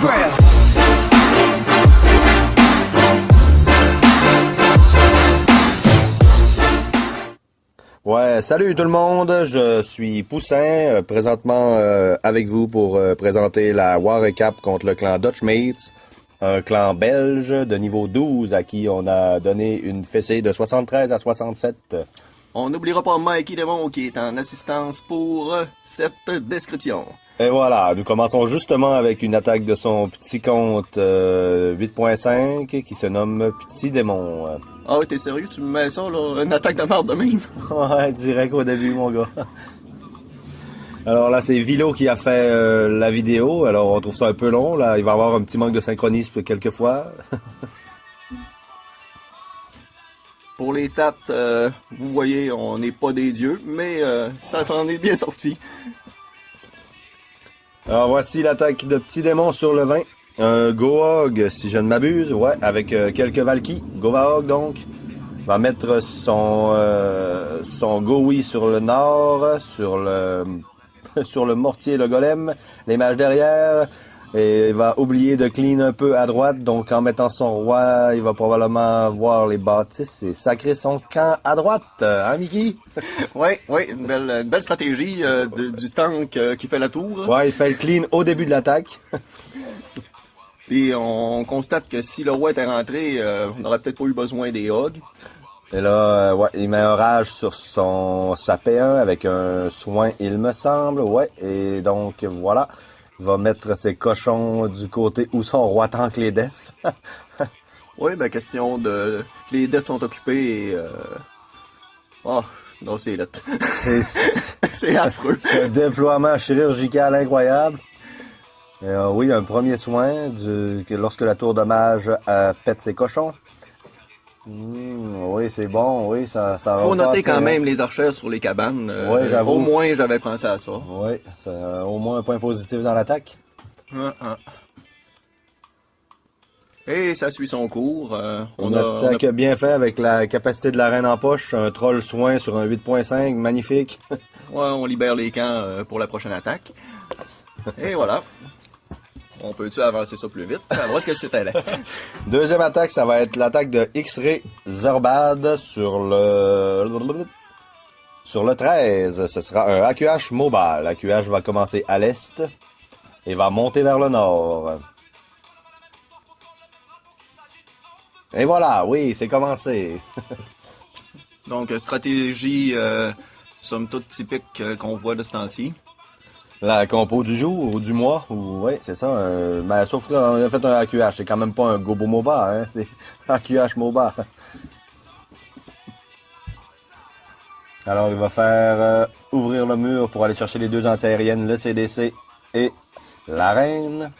ground. Ouais, salut tout le monde, je suis Poussin, présentement avec vous pour présenter la War Recap contre le clan Dutchmates, un clan belge de niveau 12 à qui on a donné une fessée de 73 à 67. On n'oubliera pas Mikey Demon qui est en assistance pour cette description. Et voilà, nous commençons justement avec une attaque de son petit compte 8.5 qui se nomme Petit Démon. Ah ouais, t'es sérieux? Tu me mets ça, là? Une attaque de merde de même? Ouais, direct au début, mon gars. Alors là, c'est Vilo qui a fait la vidéo. Alors, on trouve ça un peu long. Là, il va y avoir un petit manque de synchronisme quelquefois. Pour les stats, vous voyez, on n'est pas des dieux, mais ça s'en est bien sorti. Alors, voici l'attaque de Petit Démon sur le 20. Un Gohog, si je ne m'abuse. Ouais, avec quelques Valky. Gohog, donc. Va mettre son Gowi sur le nord, sur le mortier, le golem, les mages derrière, et il va oublier de clean un peu à droite, donc en mettant son roi, il va probablement voir les bâtisses et sacrer son camp à droite, hein Mickey? Ouais, une belle stratégie du tank qui fait la tour. Ouais, il fait le clean au début de l'attaque. Puis on constate que si le roi était rentré, on n'aurait peut-être pas eu besoin des hogs. Et là, ouais, il met un rage sur sa P1 avec un soin, il me semble, ouais. Et donc, voilà, il va mettre ses cochons du côté où son roi tank les defs. Oui, ben question de... Les defs sont occupés et... Oh, non, c'est là. C'est affreux. C'est un déploiement chirurgical incroyable. Et, oui, un premier soin lorsque la tour de mage pète ses cochons. Oui, c'est bon, oui, ça va. Faut noter quand même les archères sur les cabanes. Ouais, j'avoue. Au moins, j'avais pensé à ça. Oui, c'est au moins un point positif dans l'attaque. Et ça suit son cours. On attaque bien fait avec la capacité de la reine en poche. Un troll soin sur un 8.5, magnifique. Ouais, on libère les camps pour la prochaine attaque. Et voilà. On peut-tu avancer ça plus vite? À droite, qu'est-ce que c'était là? Deuxième attaque, ça va être l'attaque de X-Ray Zerbad sur le 13. Ce sera un AQH mobile. AQH va commencer à l'est et va monter vers le nord. Et voilà, oui, c'est commencé. Donc, stratégie, somme toute typique qu'on voit de ce temps-ci. La compo du jour ou du mois, oui, c'est ça. Mais sauf que là, on a fait un AQH, c'est quand même pas un Gobo MOBA, hein, c'est AQH MOBA. Alors, il va faire ouvrir le mur pour aller chercher les deux antiaériennes, le CDC et la reine.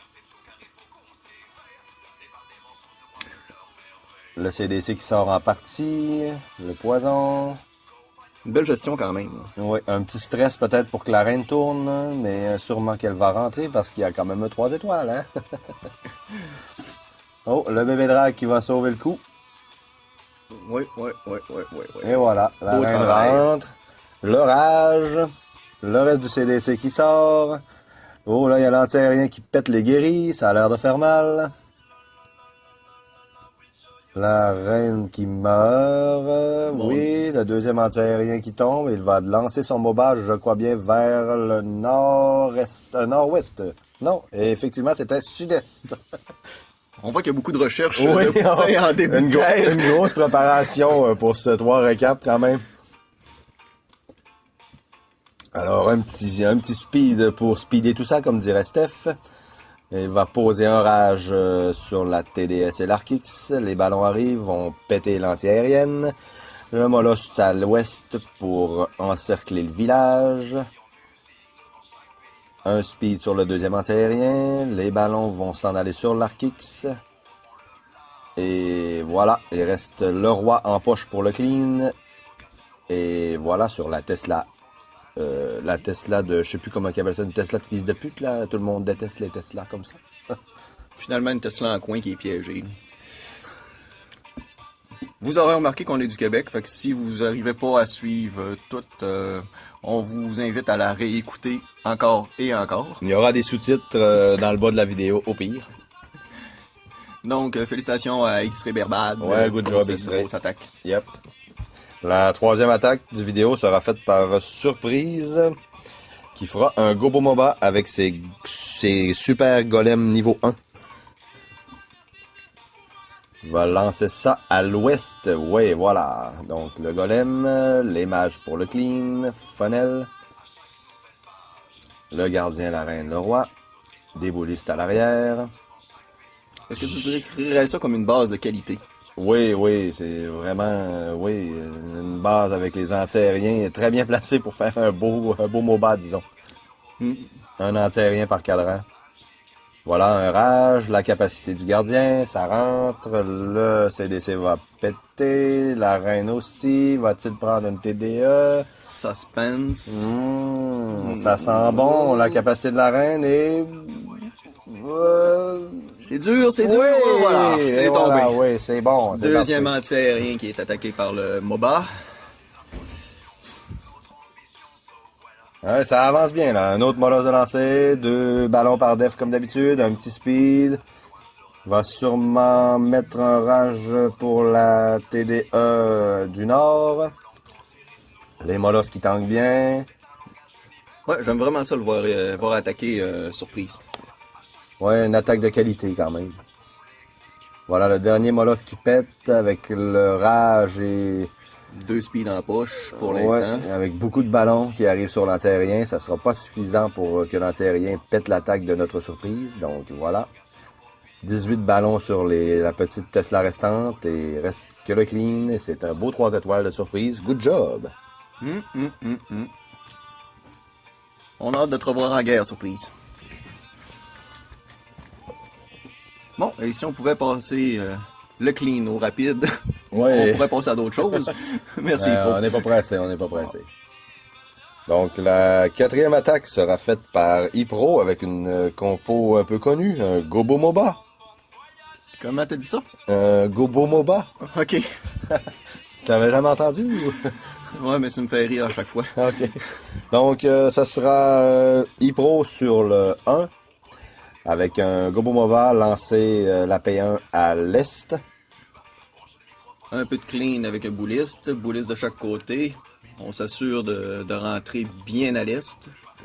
Le CDC qui sort en partie, le poison. Une belle gestion quand même. Oui, un petit stress peut-être pour que la reine tourne, mais sûrement qu'elle va rentrer parce qu'il y a quand même 3 étoiles, hein? Oh, le bébé drag qui va sauver le coup. Oui. Et voilà, la reine rentre. L'orage. Le reste du CDC qui sort. Oh, là, il y a l'antiaérien qui pète les guéris. Ça a l'air de faire mal. La reine qui meurt, bon. Oui, le deuxième antiaérien qui tombe, il va lancer son mobage, je crois bien, vers le nord-ouest. Non, et effectivement, c'était sud-est. On voit qu'il y a beaucoup de recherches oui, de Poussin en début de guerre. Une grosse préparation pour ce 3 recap quand même. Alors, un petit speed pour speeder tout ça, comme dirait Steph. Il va poser un rage sur la TDS et l'Arkix. Les ballons arrivent, vont péter l'antiaérienne. Le Molosse à l'ouest pour encercler le village. Un speed sur le deuxième antiaérien. Les ballons vont s'en aller sur l'Arkix. Et voilà, il reste le roi en poche pour le clean. Et voilà sur la Tesla. La Tesla de, je sais plus comment ils appellent ça, une Tesla de fils de pute, là. Tout le monde déteste les Tesla comme ça. Finalement, une Tesla en coin qui est piégée. Vous aurez remarqué qu'on est du Québec, fait que si vous n'arrivez pas à suivre tout, on vous invite à la réécouter encore et encore. Il y aura des sous-titres dans le bas de la vidéo, au pire. Donc, félicitations à X-Ray Berbad. Ouais, good pour job, cette X-Ray. grosse attaque. Yep. La troisième attaque du vidéo sera faite par Surprise, qui fera un Gobo Moba avec ses super golems niveau 1. Il va lancer ça à l'ouest. Ouais, voilà. Donc, le golem, les mages pour le clean, funnel, le gardien, la reine, le roi, des boulistes à l'arrière. Est-ce que tu décrirais ça comme une base de qualité? Oui, c'est vraiment, une base avec les anti-aériens très bien placée pour faire un beau MOBA, disons. Un anti-aérien par cadran. Voilà, un rage, la capacité du gardien, ça rentre, le CDC va péter, la reine aussi, va-t-il prendre une TDE? Suspense. Ça sent bon, la capacité de la reine est... C'est dur, Oui, voilà, c'est tombé. voilà, oui, c'est bon. c'est Deuxième parti. anti-aérien qui est attaqué par le MOBA. Ouais, ça avance bien, là. Un autre molosse de lancer, 2 ballons par def comme d'habitude, un petit speed. Va sûrement mettre un rage pour la TDE du Nord. Les molosses qui tankent bien. Ouais, j'aime vraiment ça le voir attaquer Surprise. Ouais, une attaque de qualité quand même. Voilà le dernier molosse qui pète avec le rage et... 2 speeds en poche pour l'instant. Ouais, avec beaucoup de ballons qui arrivent sur l'antiaérien. Ça sera pas suffisant pour que l'antiaérien pète l'attaque de notre Surprise. Donc voilà. 18 ballons sur la petite Tesla restante et reste que le clean. Et c'est un beau 3 étoiles de Surprise. Good job! On a hâte de te revoir en guerre, Surprise. Bon, et si on pouvait passer le clean au rapide, Ouais. on pourrait passer à d'autres choses. Merci. On n'est pas pressé, Donc la quatrième attaque sera faite par Ipro avec une compo un peu connue, un Gobo Moba. Comment t'as dit ça? Un Gobo Moba. Ok. T'avais jamais entendu? Ouais, mais ça me fait rire à chaque fois. Ok. Donc ça sera Ipro sur le 1 avec un Gobo Moba lancé la P1 à l'est. Un peu de clean avec un bouliste de chaque côté. On s'assure de rentrer bien à l'est.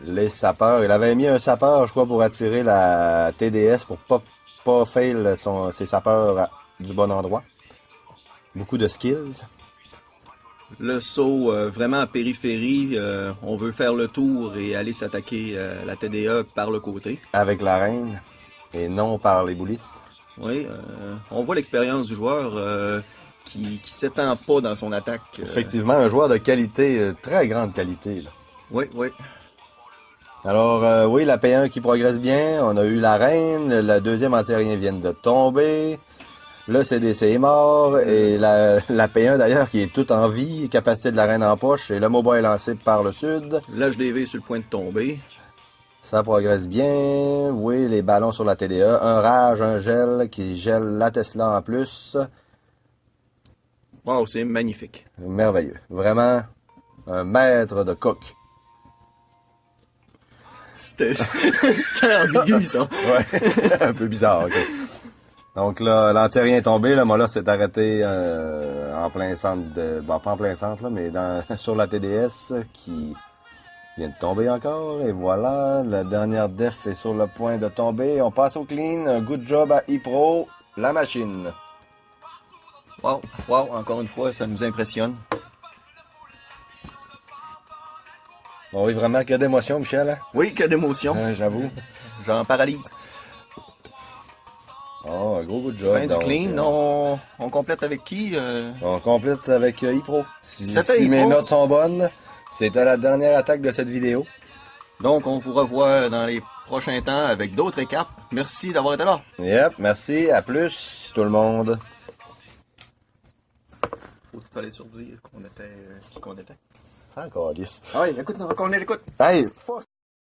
Les sapeurs, il avait mis un sapeur, je crois, pour attirer la TDS pour pas fail ses sapeurs du bon endroit. Beaucoup de skills. Le saut vraiment en périphérie, on veut faire le tour et aller s'attaquer la TDA par le côté. Avec la reine et non par les boulistes. Oui, on voit l'expérience du joueur qui s'étend pas dans son attaque. Effectivement, un joueur de qualité, très grande qualité. Là. Oui. Alors, oui, la P1 qui progresse bien. On a eu la reine. La deuxième anti-aérien vient de tomber. Le CDC est mort. Et la P1 d'ailleurs qui est toute en vie. Capacité de la reine en poche. Et le MOBA est lancé par le sud. L'HDV sur le point de tomber. Ça progresse bien. Oui, les ballons sur la TDE. Un rage, un gel qui gèle la Tesla en plus. Wow, c'est magnifique. Merveilleux. Vraiment un maître de coq. C'était ambigu, ça. Ouais, un peu bizarre, ok. Donc là, l'anti-aérien est tombé, le Mola s'est arrêté en plein centre pas en plein centre, là, mais sur la TDS qui vient de tomber encore. Et voilà, la dernière def est sur le point de tomber. On passe au clean. Un good job à Ipro, la machine. Wow, encore une fois, ça nous impressionne. Bon, oui, vraiment, que d'émotion, Michel. Hein? Oui, que d'émotion. J'avoue. J'en paralyse. Oh, un gros good job. Fin du donc, clean, on complète avec qui? On complète avec Ipro. C'était Si mes Ipro. notes sont bonnes, c'était la dernière attaque de cette vidéo. Donc, on vous revoit dans les prochains temps avec d'autres récaps. Merci d'avoir été là. Yep, merci. À plus, tout le monde. Fallait dire qu'on était qui qu'on était. C'est encore lisse. Ah oui, écoute, on écoute. Hey, fuck!